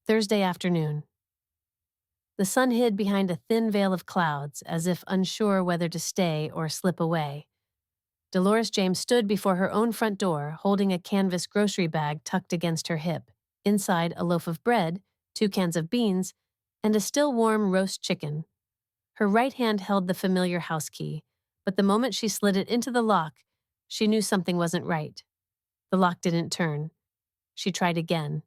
Thursday afternoon. The sun hid behind a thin veil of clouds, as if unsure whether to stay or slip away. Dolores James stood before her own front door, holding a canvas grocery bag tucked against her hip. Inside, a loaf of bread, 2 cans of beans, and a still warm roast chicken. Her right hand held the familiar house key, but the moment she slid it into the lock, she knew something wasn't right. The lock didn't turn. She tried again.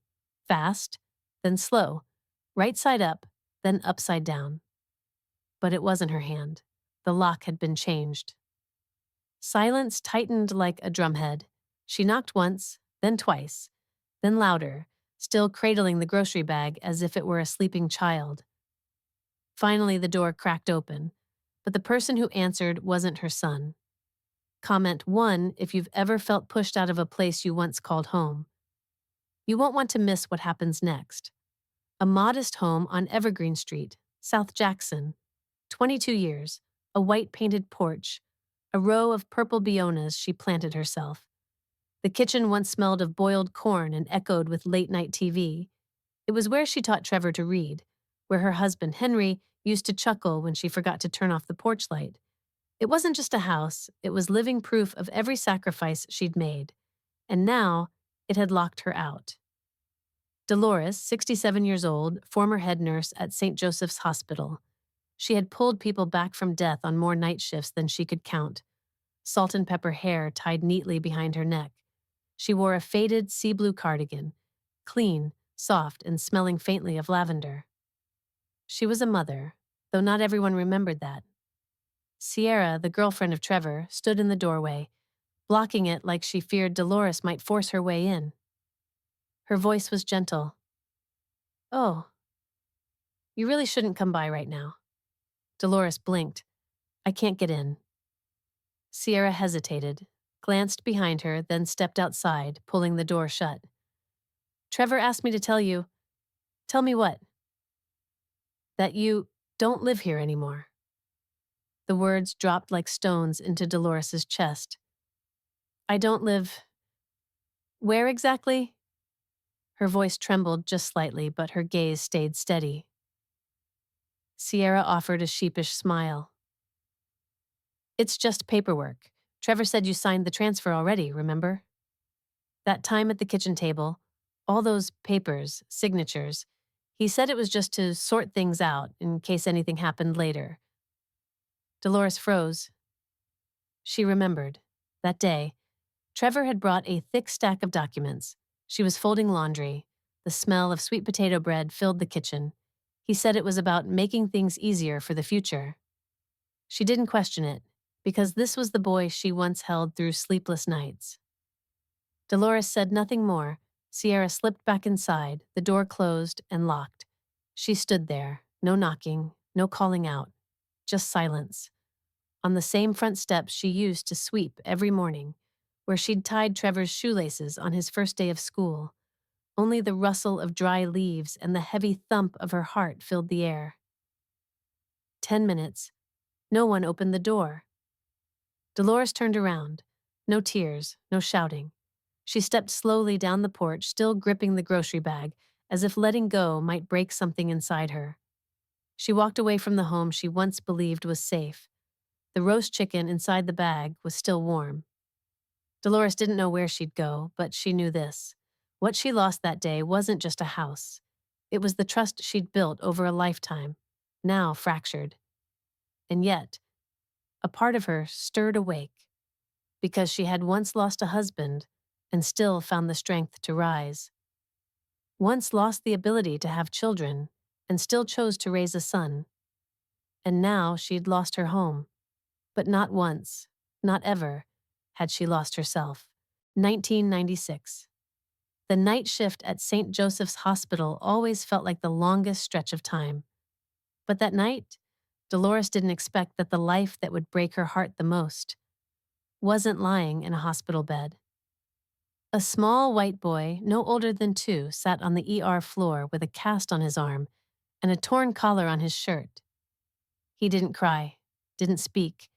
Fast, then slow, right side up, then upside down. But it wasn't her hand. The lock had been changed. Silence tightened like a drumhead. She knocked once, then twice, then louder, still cradling the grocery bag as if it were a sleeping child. Finally, the door cracked open, but the person who answered wasn't her son. Comment 1 if you've ever felt pushed out of a place you once called home. You won't want to miss what happens next. A modest home on Evergreen Street, South Jackson. 22 years, a white painted porch, a row of purple beonas she planted herself. The kitchen once smelled of boiled corn and echoed with late-night TV. It was where she taught Trevor to read, where her husband, Henry, used to chuckle when she forgot to turn off the porch light. It wasn't just a house, it was living proof of every sacrifice she'd made. And now, it had locked her out. Dolores, 67 years old, former head nurse at St. Joseph's Hospital. She had pulled people back from death on more night shifts than she could count. Salt and pepper hair tied neatly behind her neck. She wore a faded sea blue cardigan, clean, soft, and smelling faintly of lavender. She was a mother, though not everyone remembered that. Sierra, the girlfriend of Trevor, stood in the doorway, blocking it like she feared Dolores might force her way in. Her voice was gentle. "Oh, you really shouldn't come by right now." Dolores blinked. "I can't get in." Sierra hesitated, glanced behind her, then stepped outside, pulling the door shut. "Trevor asked me to tell you." "Tell me what?" "That you don't live here anymore." The words dropped like stones into Dolores's chest. "I don't live... Where exactly?" Her voice trembled just slightly, but her gaze stayed steady. Sierra offered a sheepish smile. "It's just paperwork. Trevor said you signed the transfer already, remember? That time at the kitchen table, all those papers, signatures, he said it was just to sort things out in case anything happened later." Dolores froze. She remembered. That day, Trevor had brought a thick stack of documents. She was folding laundry. The smell of sweet potato bread filled the kitchen. He said it was about making things easier for the future. She didn't question it, because this was the boy she once held through sleepless nights. Dolores said nothing more. Sierra slipped back inside, the door closed and locked. She stood there, no knocking, no calling out, just silence. On the same front steps she used to sweep every morning, where she'd tied Trevor's shoelaces on his first day of school. Only the rustle of dry leaves and the heavy thump of her heart filled the air. 10 minutes. No one opened the door. Dolores turned around. No tears, no shouting. She stepped slowly down the porch, still gripping the grocery bag, as if letting go might break something inside her. She walked away from the home she once believed was safe. The roast chicken inside the bag was still warm. Dolores didn't know where she'd go, but she knew this. What she lost that day wasn't just a house. It was the trust she'd built over a lifetime, now fractured. And yet, a part of her stirred awake, because she had once lost a husband and still found the strength to rise. Once lost the ability to have children and still chose to raise a son. And now she'd lost her home. But not once, not ever, had she lost herself. 1996. The night shift at St. Joseph's Hospital always felt like the longest stretch of time. But that night, Dolores didn't expect that the life that would break her heart the most wasn't lying in a hospital bed. A small white boy, no older than 2, sat on the ER floor with a cast on his arm and a torn collar on his shirt. He didn't cry, didn't speak,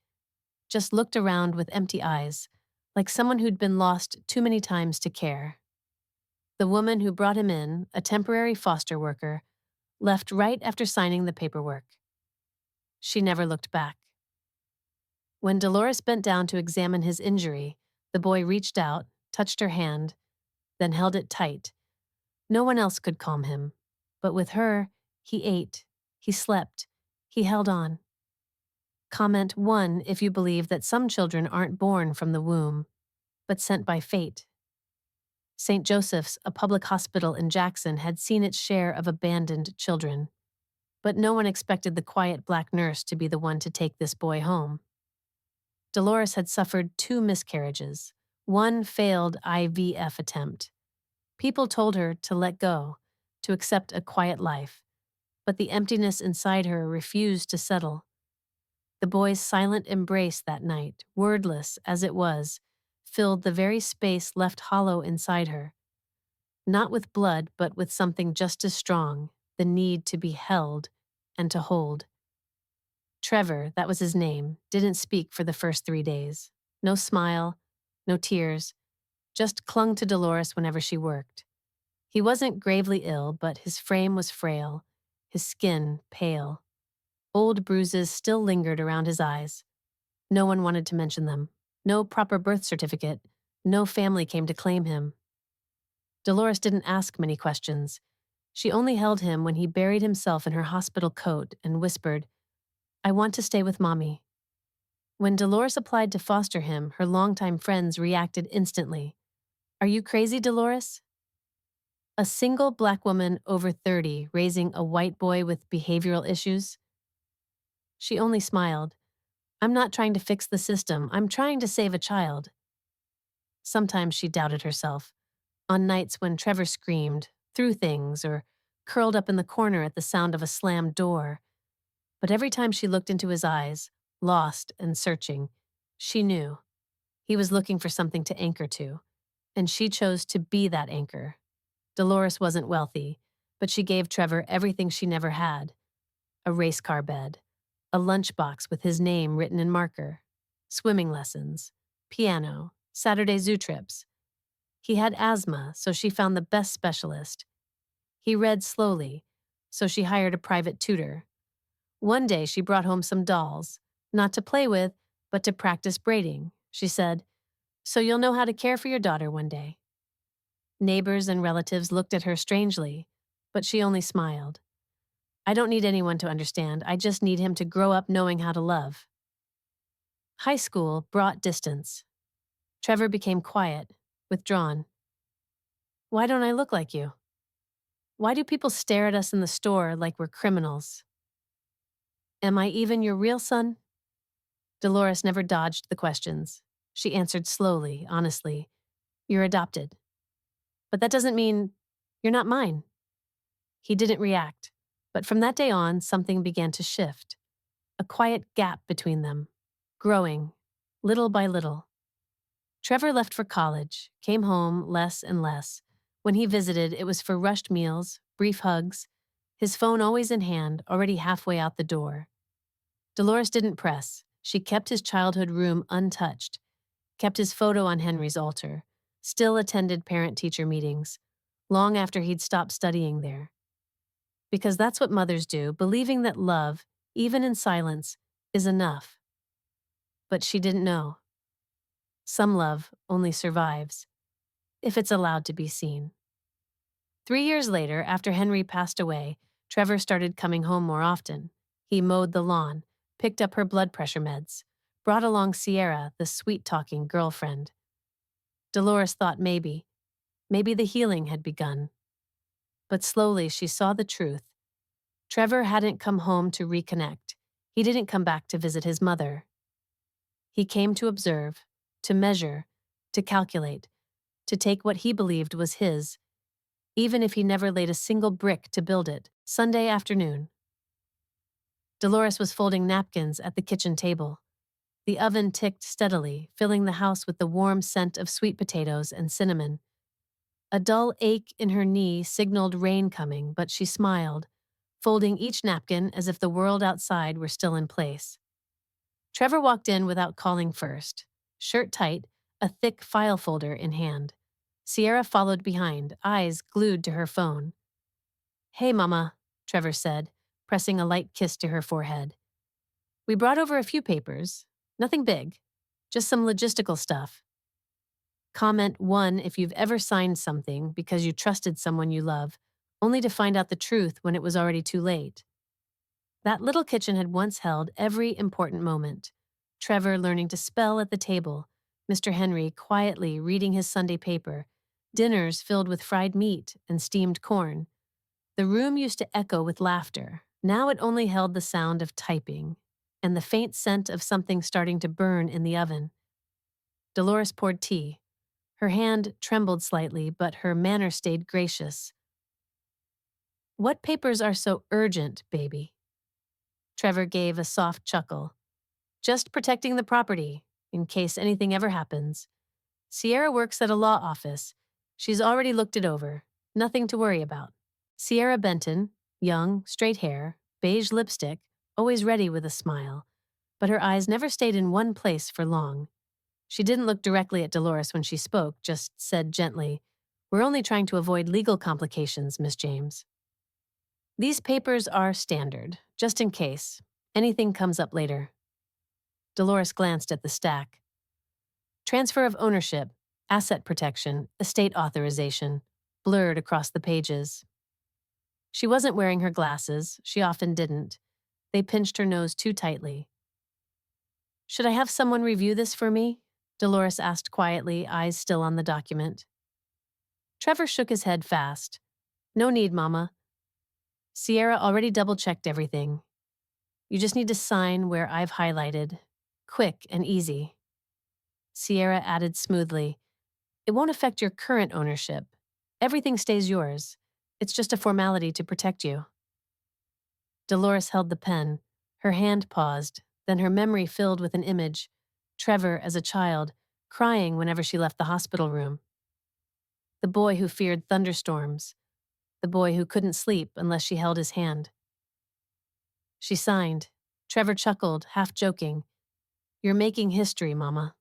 just looked around with empty eyes, like someone who'd been lost too many times to care. The woman who brought him in, a temporary foster worker, left right after signing the paperwork. She never looked back. When Dolores bent down to examine his injury, the boy reached out, touched her hand, then held it tight. No one else could calm him. But with her, he ate, he slept, he held on. Comment 1 if you believe that some children aren't born from the womb, but sent by fate. St. Joseph's, a public hospital in Jackson, had seen its share of abandoned children. But no one expected the quiet black nurse to be the one to take this boy home. Dolores had suffered 2 miscarriages, 1 failed IVF attempt. People told her to let go, to accept a quiet life, but the emptiness inside her refused to settle. The boy's silent embrace that night, wordless as it was, filled the very space left hollow inside her. Not with blood, but with something just as strong, the need to be held and to hold. Trevor, that was his name, didn't speak for the first 3 days. No smile, no tears, just clung to Dolores whenever she worked. He wasn't gravely ill, but his frame was frail, his skin pale. Old bruises still lingered around his eyes. No one wanted to mention them. No proper birth certificate. No family came to claim him. Dolores didn't ask many questions. She only held him when he buried himself in her hospital coat and whispered, "I want to stay with Mommy." When Dolores applied to foster him, her longtime friends reacted instantly. "Are you crazy, Dolores?" A single black woman over 30 raising a white boy with behavioral issues? She only smiled. "I'm not trying to fix the system. I'm trying to save a child." Sometimes she doubted herself. On nights when Trevor screamed, threw things, or curled up in the corner at the sound of a slammed door. But every time she looked into his eyes, lost and searching, she knew. He was looking for something to anchor to, and she chose to be that anchor. Dolores wasn't wealthy, but she gave Trevor everything she never had. A race car bed, a lunchbox with his name written in marker, swimming lessons, piano, Saturday zoo trips. He had asthma, so she found the best specialist. He read slowly, so she hired a private tutor. One day she brought home some dolls, not to play with, but to practice braiding. She said, "So you'll know how to care for your daughter one day." Neighbors and relatives looked at her strangely, but she only smiled. "I don't need anyone to understand. I just need him to grow up knowing how to love." High school brought distance. Trevor became quiet, withdrawn. "Why don't I look like you? Why do people stare at us in the store like we're criminals? Am I even your real son?" Dolores never dodged the questions. She answered slowly, honestly. "You're adopted. But that doesn't mean you're not mine." He didn't react, but from that day on, something began to shift. A quiet gap between them, growing, little by little. Trevor left for college, came home less and less. When he visited, it was for rushed meals, brief hugs, his phone always in hand, already halfway out the door. Dolores didn't press. She kept his childhood room untouched, kept his photo on Henry's altar, still attended parent-teacher meetings, long after he'd stopped studying there. Because that's what mothers do, believing that love, even in silence, is enough. But she didn't know. Some love only survives, if it's allowed to be seen. 3 years later, after Henry passed away, Trevor started coming home more often. He mowed the lawn, picked up her blood pressure meds, brought along Sierra, the sweet-talking girlfriend. Dolores thought maybe the healing had begun. But slowly she saw the truth. Trevor hadn't come home to reconnect. He didn't come back to visit his mother. He came to observe, to measure, to calculate, to take what he believed was his, even if he never laid a single brick to build it. Sunday afternoon. Dolores was folding napkins at the kitchen table. The oven ticked steadily, filling the house with the warm scent of sweet potatoes and cinnamon. A dull ache in her knee signaled rain coming, but she smiled, folding each napkin as if the world outside were still in place. Trevor walked in without calling first, shirt tight, a thick file folder in hand. Sierra followed behind, eyes glued to her phone. "Hey, Mama," Trevor said, pressing a light kiss to her forehead. "We brought over a few papers. Nothing big. Just some logistical stuff. Comment 1 if you've ever signed something because you trusted someone you love, only to find out the truth when it was already too late." That little kitchen had once held every important moment. Trevor learning to spell at the table, Mr. Henry quietly reading his Sunday paper, dinners filled with fried meat and steamed corn. The room used to echo with laughter. Now it only held the sound of typing and the faint scent of something starting to burn in the oven. Dolores poured tea. Her hand trembled slightly, but her manner stayed gracious. "What papers are so urgent, baby?" Trevor gave a soft chuckle. "Just protecting the property, in case anything ever happens. Sierra works at a law office. She's already looked it over. Nothing to worry about." Sierra Benton, young, straight hair, beige lipstick, always ready with a smile, but her eyes never stayed in one place for long. She didn't look directly at Dolores when she spoke, just said gently, "We're only trying to avoid legal complications, Miss James. These papers are standard, just in case. Anything comes up later." Dolores glanced at the stack. Transfer of ownership, asset protection, estate authorization, blurred across the pages. She wasn't wearing her glasses. She often didn't. They pinched her nose too tightly. "Should I have someone review this for me?" Dolores asked quietly, eyes still on the document. Trevor shook his head fast. "No need, Mama. Sierra already double-checked everything. You just need to sign where I've highlighted. Quick and easy." Sierra added smoothly, "It won't affect your current ownership. Everything stays yours. It's just a formality to protect you." Dolores held the pen. Her hand paused, then her memory filled with an image. Trevor, as a child, crying whenever she left the hospital room. The boy who feared thunderstorms. The boy who couldn't sleep unless she held his hand. She signed. Trevor chuckled, half joking. "You're making history, Mama."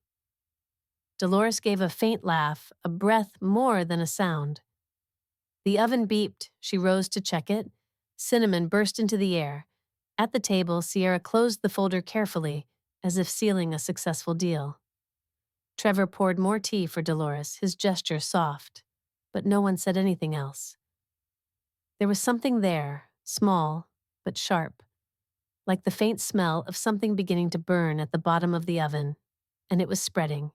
Dolores gave a faint laugh, a breath more than a sound. The oven beeped. She rose to check it. Cinnamon burst into the air. At the table, Sierra closed the folder carefully, as if sealing a successful deal. Trevor poured more tea for Dolores, his gesture soft, but no one said anything else. There was something there, small but sharp, like the faint smell of something beginning to burn at the bottom of the oven, and it was spreading.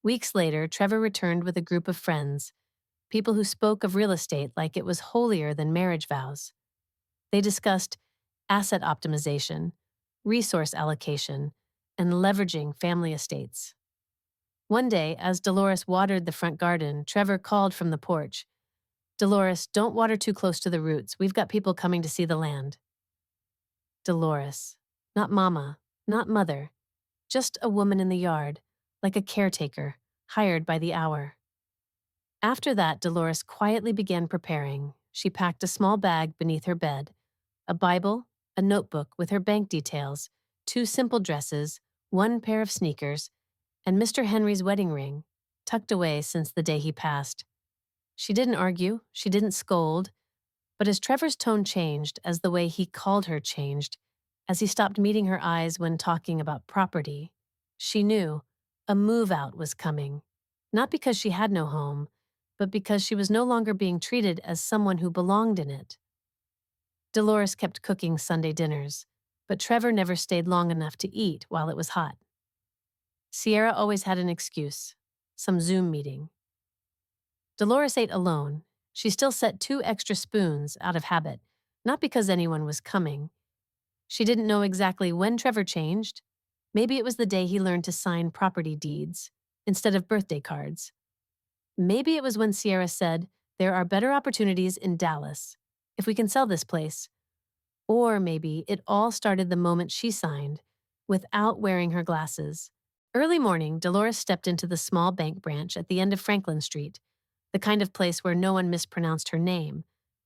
Weeks later, Trevor returned with a group of friends, people who spoke of real estate like it was holier than marriage vows. They discussed asset optimization, resource allocation, and leveraging family estates. One day, as Dolores watered the front garden, Trevor called from the porch, "Dolores, don't water too close to the roots. We've got people coming to see the land." Dolores. Not Mama, not Mother. Just a woman in the yard, like a caretaker, hired by the hour. After that, Dolores quietly began preparing. She packed a small bag beneath her bed, a Bible, a notebook with her bank details, 2 simple dresses, 1 pair of sneakers, and Mr. Henry's wedding ring, tucked away since the day he passed. She didn't argue, she didn't scold, but as Trevor's tone changed, as the way he called her changed, as he stopped meeting her eyes when talking about property, she knew a move-out was coming. Not because she had no home, but because she was no longer being treated as someone who belonged in it. Dolores kept cooking Sunday dinners, but Trevor never stayed long enough to eat while it was hot. Sierra always had an excuse, some Zoom meeting. Dolores ate alone. She still set 2 extra spoons out of habit, not because anyone was coming. She didn't know exactly when Trevor changed. Maybe it was the day he learned to sign property deeds instead of birthday cards. Maybe it was when Sierra said, "There are better opportunities in Dallas, if we can sell this place." Or maybe it all started the moment she signed, without wearing her glasses. Early morning, Dolores stepped into the small bank branch at the end of Franklin Street, the kind of place where no one mispronounced her name,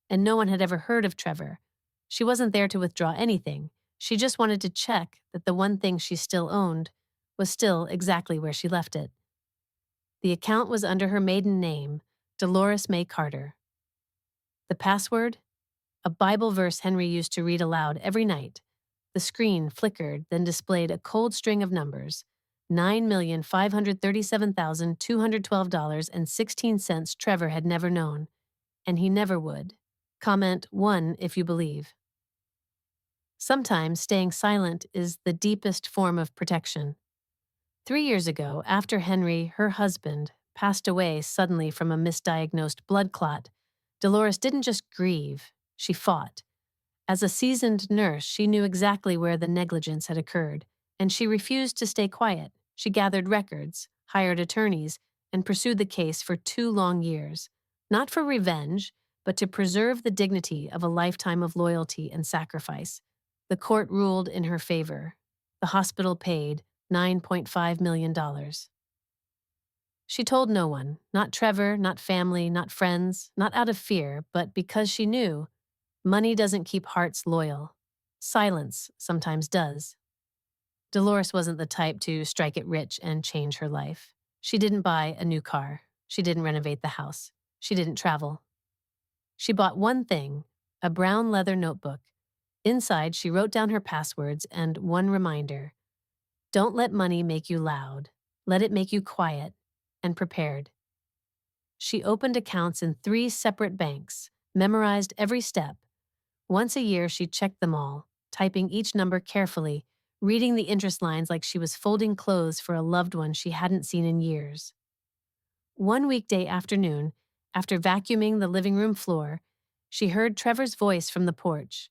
and no one had ever heard of Trevor. She wasn't there to withdraw anything. She just wanted to check that the one thing she still owned was still exactly where she left it. The account was under her maiden name, Dolores May Carter. The password? A Bible verse Henry used to read aloud every night. The screen flickered, then displayed a cold string of numbers: $9,537,212.16 Trevor had never known, and he never would. Comment 1 if you believe. Sometimes staying silent is the deepest form of protection. 3 years ago, after Henry, her husband, passed away suddenly from a misdiagnosed blood clot, Dolores didn't just grieve, she fought. As a seasoned nurse, she knew exactly where the negligence had occurred, and she refused to stay quiet. She gathered records, hired attorneys, and pursued the case for 2 long years, not for revenge, but to preserve the dignity of a lifetime of loyalty and sacrifice. The court ruled in her favor. The hospital paid $9.5 million. She told no one, not Trevor, not family, not friends, not out of fear, but because she knew money doesn't keep hearts loyal. Silence sometimes does. Dolores wasn't the type to strike it rich and change her life. She didn't buy a new car. She didn't renovate the house. She didn't travel. She bought one thing, a brown leather notebook. Inside, she wrote down her passwords and one reminder: don't let money make you loud. Let it make you quiet and prepared. She opened accounts in 3 separate banks, memorized every step. Once a year, she checked them all, typing each number carefully, reading the interest lines like she was folding clothes for a loved one she hadn't seen in years. One weekday afternoon, after vacuuming the living room floor, she heard Trevor's voice from the porch.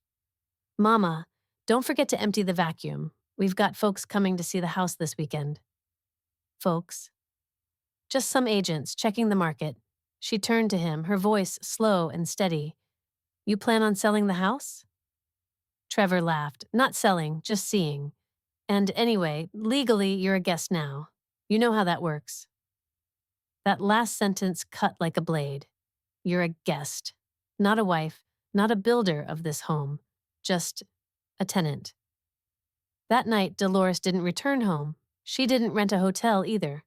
"Mama, don't forget to empty the vacuum. We've got folks coming to see the house this weekend." Folks? Just some agents checking the market. She turned to him, her voice slow and steady. "You plan on selling the house?" Trevor laughed. "Not selling, just seeing. And anyway, legally, you're a guest now. You know how that works." That last sentence cut like a blade. You're a guest. Not a wife, not a builder of this home. Just a tenant. That night, Dolores didn't return home. She didn't rent a hotel either.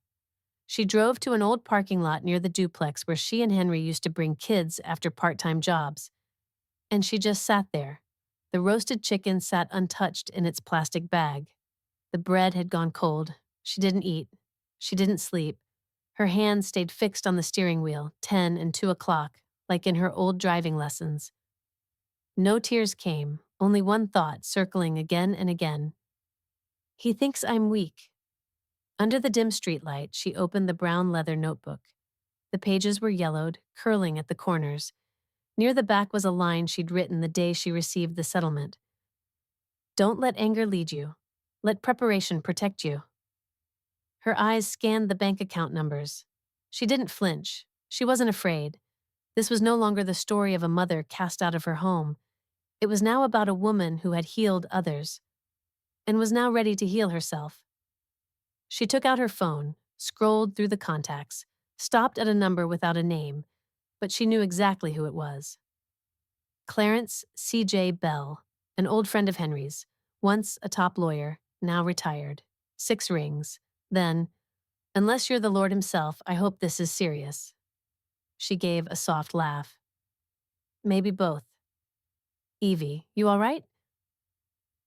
She drove to an old parking lot near the duplex where she and Henry used to bring kids after part-time jobs. And she just sat there. The roasted chicken sat untouched in its plastic bag. The bread had gone cold. She didn't eat. She didn't sleep. Her hands stayed fixed on the steering wheel, 10 and 2 o'clock, like in her old driving lessons. No tears came, only one thought circling again and again. He thinks I'm weak. Under the dim streetlight, she opened the brown leather notebook. The pages were yellowed, curling at the corners. Near the back was a line she'd written the day she received the settlement. "Don't let anger lead you. Let preparation protect you." Her eyes scanned the bank account numbers. She didn't flinch. She wasn't afraid. This was no longer the story of a mother cast out of her home. It was now about a woman who had healed others and was now ready to heal herself. She took out her phone, scrolled through the contacts, stopped at a number without a name, but she knew exactly who it was. Clarence C.J. Bell, an old friend of Henry's, once a top lawyer, now retired. 6 rings. Then, "Unless you're the Lord himself, I hope this is serious." She gave a soft laugh. "Maybe both." "Evie, you all right?"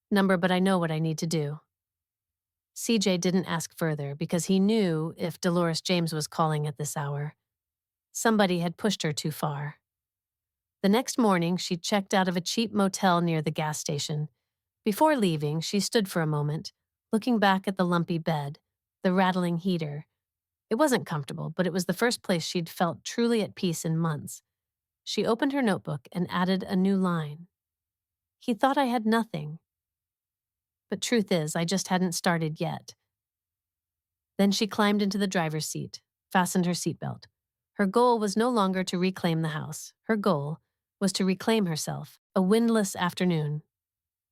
"Number, but I know what I need to do." CJ didn't ask further because he knew if Dolores James was calling at this hour, somebody had pushed her too far. The next morning, she checked out of a cheap motel near the gas station. Before leaving, she stood for a moment, looking back at the lumpy bed, the rattling heater. It wasn't comfortable, but it was the first place she'd felt truly at peace in months. She opened her notebook and added a new line. "He thought I had nothing. But truth is, I just hadn't started yet." Then she climbed into the driver's seat, fastened her seatbelt. Her goal was no longer to reclaim the house. Her goal was to reclaim herself, a windless afternoon.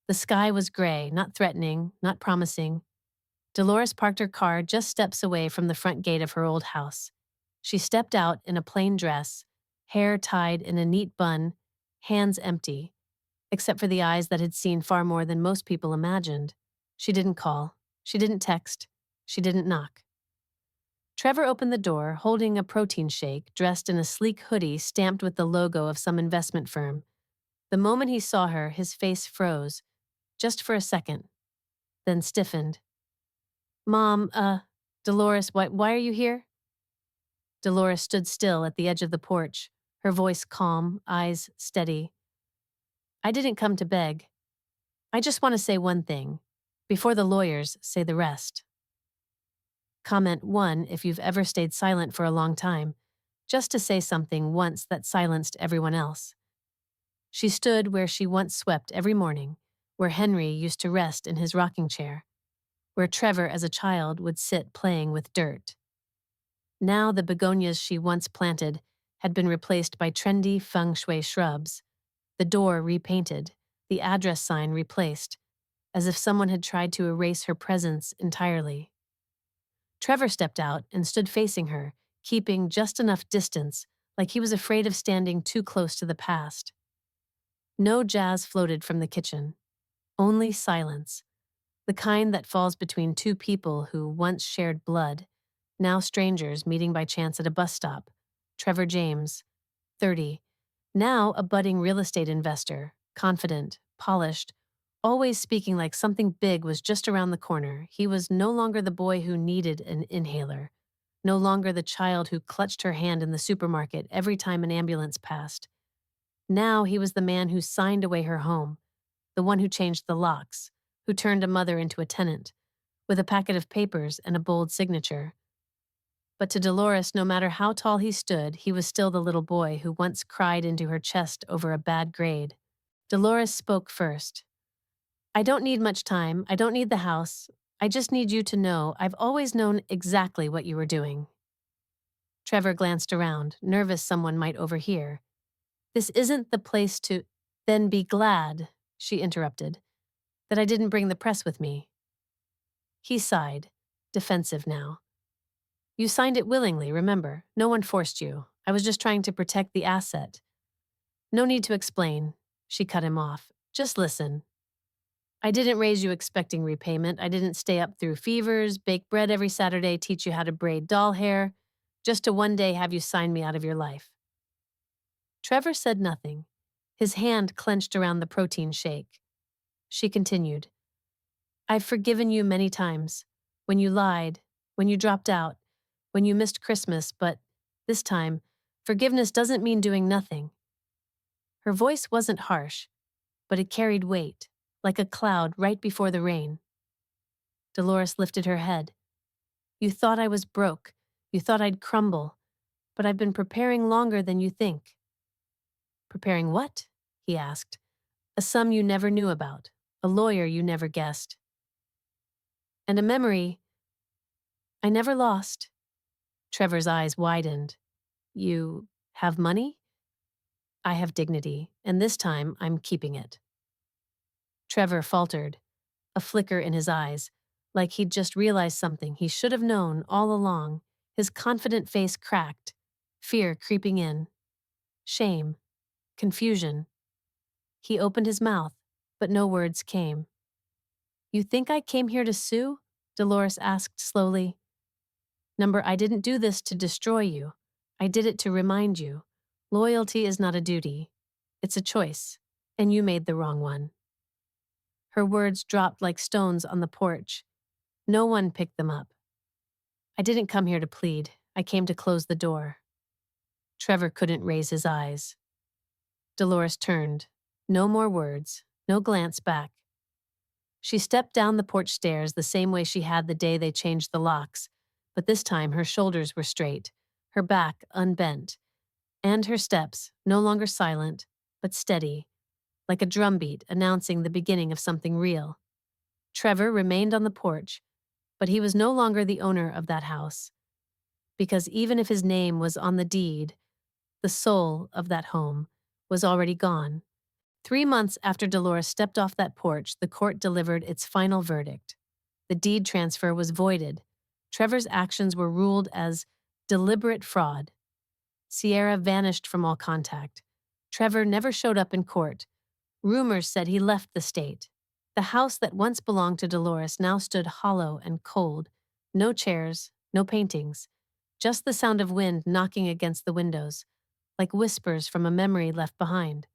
The sky was gray, not threatening, not promising. Dolores parked her car just steps away from the front gate of her old house. She stepped out in a plain dress, hair tied in a neat bun, hands empty, except for the eyes that had seen far more than most people imagined. She didn't call. She didn't text. She didn't knock. Trevor opened the door, holding a protein shake, dressed in a sleek hoodie stamped with the logo of some investment firm. The moment he saw her, his face froze, just for a second, then stiffened. Mom, Dolores, why are you here? Dolores stood still at the edge of the porch, her voice calm, eyes steady. I didn't come to beg. I just want to say one thing, before the lawyers say the rest. Comment 1 if you've ever stayed silent for a long time, just to say something once that silenced everyone else. She stood where she once swept every morning, where Henry used to rest in his rocking chair, where Trevor as a child would sit playing with dirt. Now the begonias she once planted had been replaced by trendy feng shui shrubs, the door repainted, the address sign replaced, as if someone had tried to erase her presence entirely. Trevor stepped out and stood facing her, keeping just enough distance, like he was afraid of standing too close to the past. No jazz floated from the kitchen. Only silence, the kind that falls between two people who once shared blood, now strangers meeting by chance at a bus stop. Trevor James, 30, now a budding real estate investor, confident, polished, always speaking like something big was just around the corner. He was no longer the boy who needed an inhaler, no longer the child who clutched her hand in the supermarket every time an ambulance passed. Now he was the man who signed away her home, the one who changed the locks, who turned a mother into a tenant, with a packet of papers and a bold signature. But to Dolores, no matter how tall he stood, he was still the little boy who once cried into her chest over a bad grade. Dolores spoke first. I don't need much time. I don't need the house. I just need you to know I've always known exactly what you were doing. Trevor glanced around, nervous someone might overhear. This isn't the place to— Then be glad, she interrupted, that I didn't bring the press with me. He sighed, defensive now. You signed it willingly, remember. No one forced you. I was just trying to protect the asset. No need to explain, she cut him off. Just listen. I didn't raise you expecting repayment. I didn't stay up through fevers, bake bread every Saturday, teach you how to braid doll hair, just to one day have you sign me out of your life. Trevor said nothing, his hand clenched around the protein shake. She continued. I've forgiven you many times. When you lied, when you dropped out, when you missed Christmas, but this time, forgiveness doesn't mean doing nothing. Her voice wasn't harsh, but it carried weight, like a cloud right before the rain. Dolores lifted her head. You thought I was broke. You thought I'd crumble. But I've been preparing longer than you think. Preparing what? He asked. A sum you never knew about. A lawyer you never guessed. And a memory I never lost. Trevor's eyes widened. You have money? I have dignity, and this time I'm keeping it. Trevor faltered, a flicker in his eyes, like he'd just realized something he should have known all along. His confident face cracked, fear creeping in. Shame. Confusion. He opened his mouth, but no words came. You think I came here to sue? Dolores asked slowly. Number, I didn't do this to destroy you. I did it to remind you. Loyalty is not a duty. It's a choice, and you made the wrong one. Her words dropped like stones on the porch. No one picked them up. I didn't come here to plead. I came to close the door. Trevor couldn't raise his eyes. Dolores turned. No more words, no glance back. She stepped down the porch stairs the same way she had the day they changed the locks, but this time her shoulders were straight, her back unbent, and her steps no longer silent, but steady, like a drumbeat announcing the beginning of something real. Trevor remained on the porch, but he was no longer the owner of that house, because even if his name was on the deed, the soul of that home was already gone. 3 months after Dolores stepped off that porch, the court delivered its final verdict. The deed transfer was voided. Trevor's actions were ruled as deliberate fraud. Sierra vanished from all contact. Trevor never showed up in court. Rumors said he left the state. The house that once belonged to Dolores now stood hollow and cold. No chairs, no paintings, just the sound of wind knocking against the windows, like whispers from a memory left behind.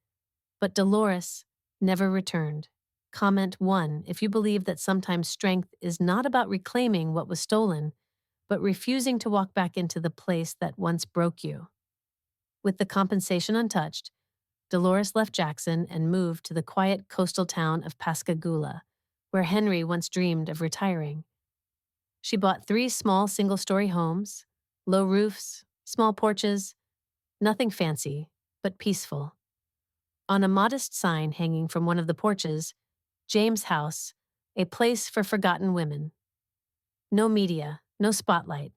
But Dolores never returned. Comment 1 if you believe that sometimes strength is not about reclaiming what was stolen, but refusing to walk back into the place that once broke you. With the compensation untouched, Dolores left Jackson and moved to the quiet coastal town of Pascagoula, where Henry once dreamed of retiring. She bought 3 small single-story homes, low roofs, small porches, nothing fancy, but peaceful. On a modest sign hanging from one of the porches, James House, a place for forgotten women. No media, no spotlight,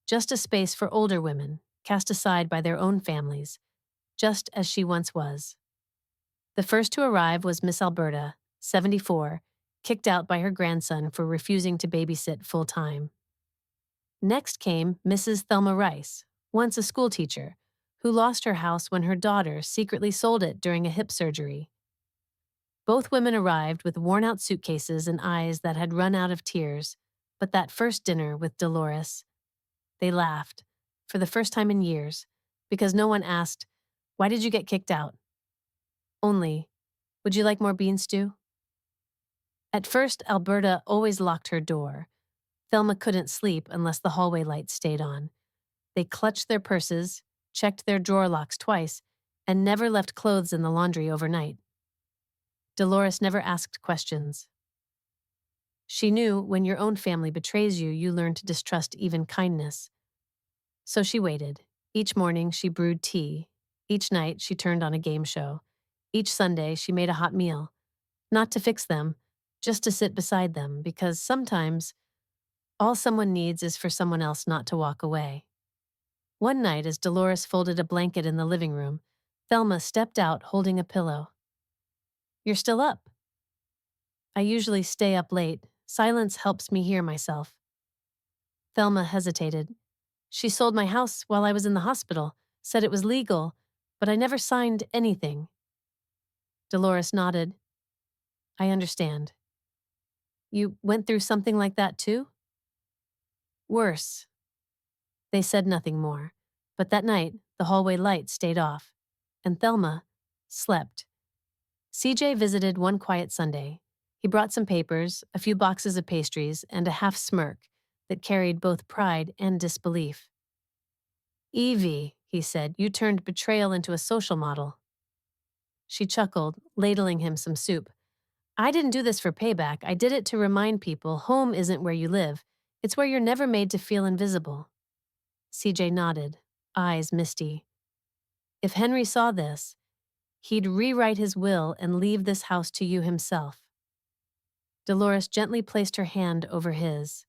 just a space for older women, cast aside by their own families, just as she once was. The first to arrive was Miss Alberta, 74, kicked out by her grandson for refusing to babysit full-time. Next came Mrs. Thelma Rice, once a schoolteacher, who lost her house when her daughter secretly sold it during a hip surgery. Both women arrived with worn-out suitcases and eyes that had run out of tears, but that first dinner with Dolores, they laughed, for the first time in years, because no one asked, "Why did you get kicked out?" Only, "Would you like more bean stew?" At first, Alberta always locked her door. Thelma couldn't sleep unless the hallway lights stayed on. They clutched their purses, checked their drawer locks twice, and never left clothes in the laundry overnight. Dolores never asked questions. She knew when your own family betrays you, you learn to distrust even kindness. So she waited. Each morning, she brewed tea. Each night, she turned on a game show. Each Sunday, she made a hot meal. Not to fix them, just to sit beside them, because sometimes all someone needs is for someone else not to walk away. One night, as Dolores folded a blanket in the living room, Thelma stepped out holding a pillow. "You're still up." "I usually stay up late. Silence helps me hear myself." Thelma hesitated. "She sold my house while I was in the hospital, said it was legal, but I never signed anything." Dolores nodded. "I understand." "You went through something like that too?" "Worse." They said nothing more, but that night, the hallway light stayed off, and Thelma slept. CJ visited one quiet Sunday. He brought some papers, a few boxes of pastries, and a half smirk that carried both pride and disbelief. "Evie," he said, "you turned betrayal into a social model." She chuckled, ladling him some soup. "I didn't do this for payback. I did it to remind people home isn't where you live. It's where you're never made to feel invisible." CJ nodded, eyes misty. If Henry saw this, he'd rewrite his will and leave this house to you himself. Dolores gently placed her hand over his.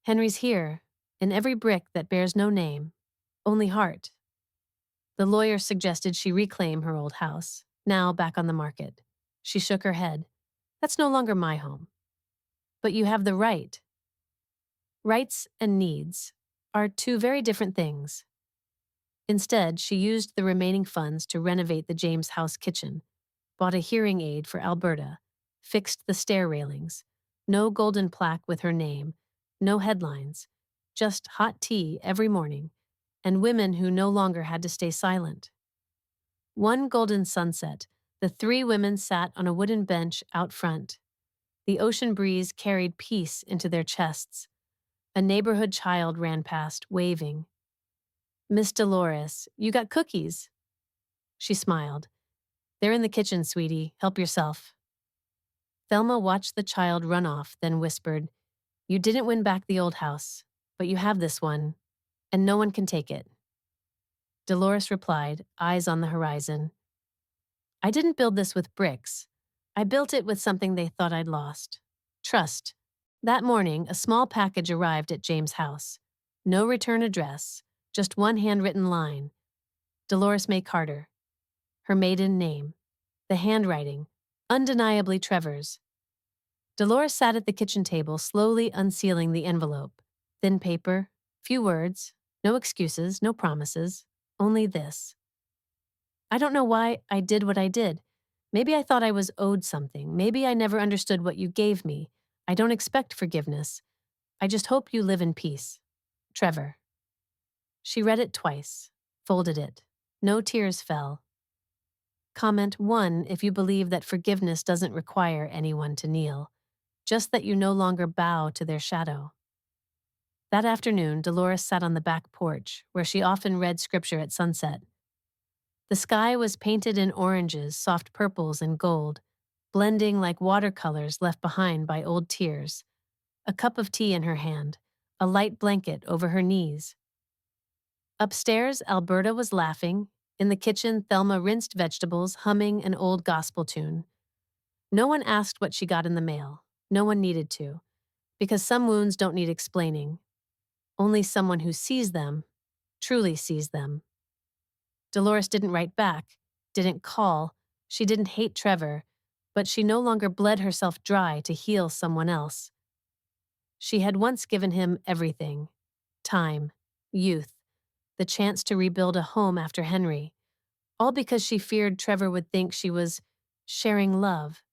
"Henry's here, in every brick that bears no name, only heart." The lawyer suggested she reclaim her old house, now back on the market. She shook her head. "That's no longer my home." "But you have the right." Rights and needs are 2 very different things. Instead, she used the remaining funds to renovate the James House kitchen, bought a hearing aid for Alberta, fixed the stair railings. No golden plaque with her name, no headlines, just hot tea every morning, and women who no longer had to stay silent. One golden sunset, the 3 women sat on a wooden bench out front. The ocean breeze carried peace into their chests. A neighborhood child ran past, waving. "Miss Dolores, you got cookies." She smiled. "They're in the kitchen, sweetie. Help yourself." Thelma watched the child run off, then whispered, "You didn't win back the old house, but you have this one, and no one can take it." Dolores replied, eyes on the horizon, "I didn't build this with bricks. I built it with something they thought I'd lost. Trust." That morning, a small package arrived at James' house. No return address, just one handwritten line. Dolores May Carter. Her maiden name. The handwriting, undeniably Trevor's. Dolores sat at the kitchen table, slowly unsealing the envelope. Thin paper, few words, no excuses, no promises, only this. "I don't know why I did what I did. Maybe I thought I was owed something. Maybe I never understood what you gave me. I don't expect forgiveness. I just hope you live in peace. Trevor." She read it twice, folded it. No tears fell. Comment 1 if you believe that forgiveness doesn't require anyone to kneel, just that you no longer bow to their shadow. That afternoon, Dolores sat on the back porch, where she often read scripture at sunset. The sky was painted in oranges, soft purples, and gold, blending like watercolors left behind by old tears. A cup of tea in her hand, a light blanket over her knees. Upstairs, Alberta was laughing. In the kitchen, Thelma rinsed vegetables, humming an old gospel tune. No one asked what she got in the mail. No one needed to, because some wounds don't need explaining. Only someone who sees them, truly sees them. Dolores didn't write back, didn't call. She didn't hate Trevor, but she no longer bled herself dry to heal someone else. She had once given him everything: time, youth, the chance to rebuild a home after Henry, all because she feared Trevor would think she was sharing love.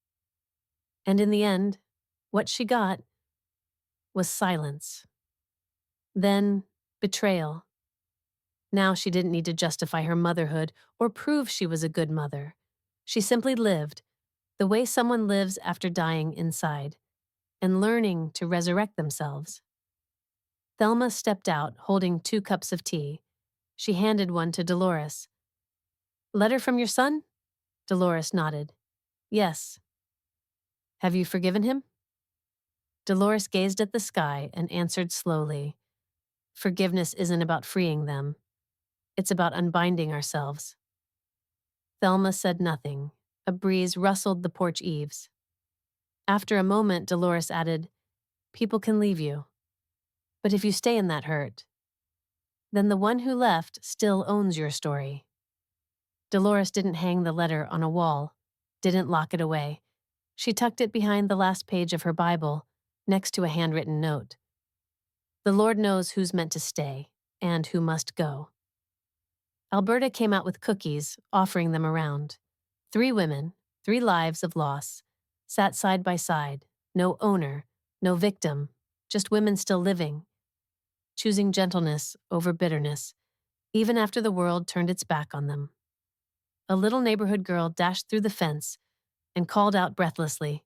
And in the end, what she got was silence. Then, betrayal. Now she didn't need to justify her motherhood or prove she was a good mother. She simply lived, the way someone lives after dying inside, and learning to resurrect themselves. Thelma stepped out, holding 2 cups of tea. She handed one to Dolores. "Letter from your son?" Dolores nodded. "Yes." "Have you forgiven him?" Dolores gazed at the sky and answered slowly. "Forgiveness isn't about freeing them. It's about unbinding ourselves." Thelma said nothing. A breeze rustled the porch eaves. After a moment, Dolores added, "People can leave you. But if you stay in that hurt, then the one who left still owns your story." Dolores didn't hang the letter on a wall, didn't lock it away. She tucked it behind the last page of her Bible, next to a handwritten note. "The Lord knows who's meant to stay and who must go." Alberta came out with cookies, offering them around. 3 women, 3 lives of loss, sat side by side, no owner, no victim, just women still living, choosing gentleness over bitterness, even after the world turned its back on them. A little neighborhood girl dashed through the fence and called out breathlessly,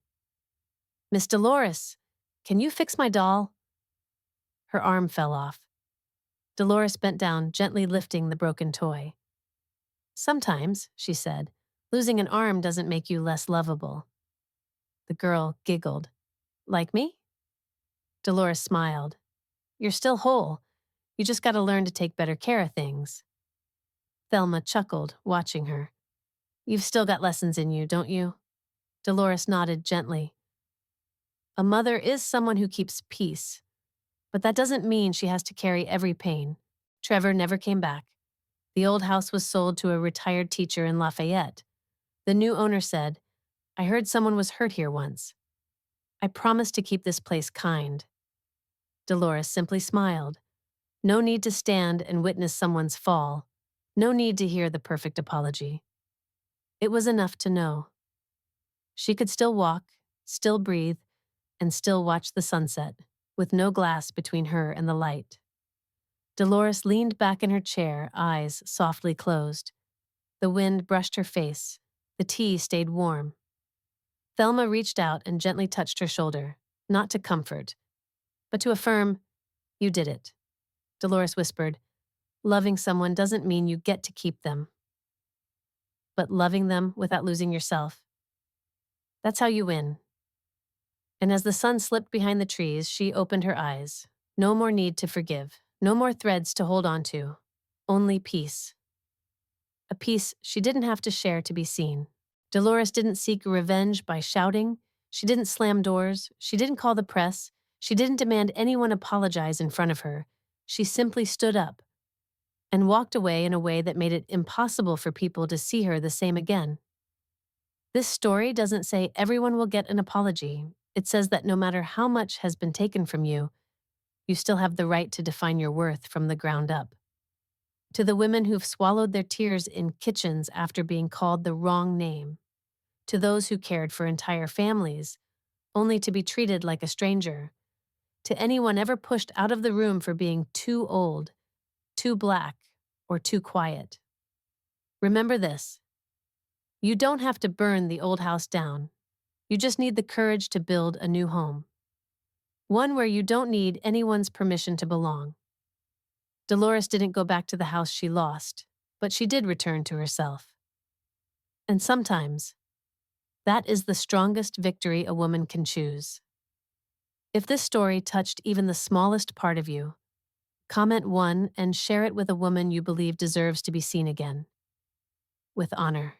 "Miss Dolores, can you fix my doll?" Her arm fell off. Dolores bent down, gently lifting the broken toy. "Sometimes," she said, "losing an arm doesn't make you less lovable." The girl giggled. "Like me?" Dolores smiled. "You're still whole. You just gotta learn to take better care of things." Thelma chuckled, watching her. "You've still got lessons in you, don't you?" Dolores nodded gently. "A mother is someone who keeps peace, but that doesn't mean she has to carry every pain." Trevor never came back. The old house was sold to a retired teacher in Lafayette. The new owner said, "I heard someone was hurt here once. I promise to keep this place kind." Dolores simply smiled. No need to stand and witness someone's fall. No need to hear the perfect apology. It was enough to know. She could still walk, still breathe, and still watch the sunset, with no glass between her and the light. Dolores leaned back in her chair, eyes softly closed. The wind brushed her face. The tea stayed warm. Thelma reached out and gently touched her shoulder, not to comfort, but to affirm, "You did it." Dolores whispered, "Loving someone doesn't mean you get to keep them. But loving them without losing yourself, that's how you win." And as the sun slipped behind the trees, she opened her eyes. No more need to forgive. No more threads to hold on to. Only peace. A peace she didn't have to share to be seen. Dolores didn't seek revenge by shouting. She didn't slam doors. She didn't call the press. She didn't demand anyone apologize in front of her. She simply stood up and walked away in a way that made it impossible for people to see her the same again. This story doesn't say everyone will get an apology. It says that no matter how much has been taken from you, you still have the right to define your worth from the ground up. To the women who've swallowed their tears in kitchens after being called the wrong name. To those who cared for entire families, only to be treated like a stranger. To anyone ever pushed out of the room for being too old, too black or too quiet. Remember this: you don't have to burn the old house down. You just need the courage to build a new home. One where you don't need anyone's permission to belong. Dolores didn't go back to the house she lost, but she did return to herself. And sometimes, that is the strongest victory a woman can choose. If this story touched even the smallest part of you, comment one and share it with a woman you believe deserves to be seen again. With honor.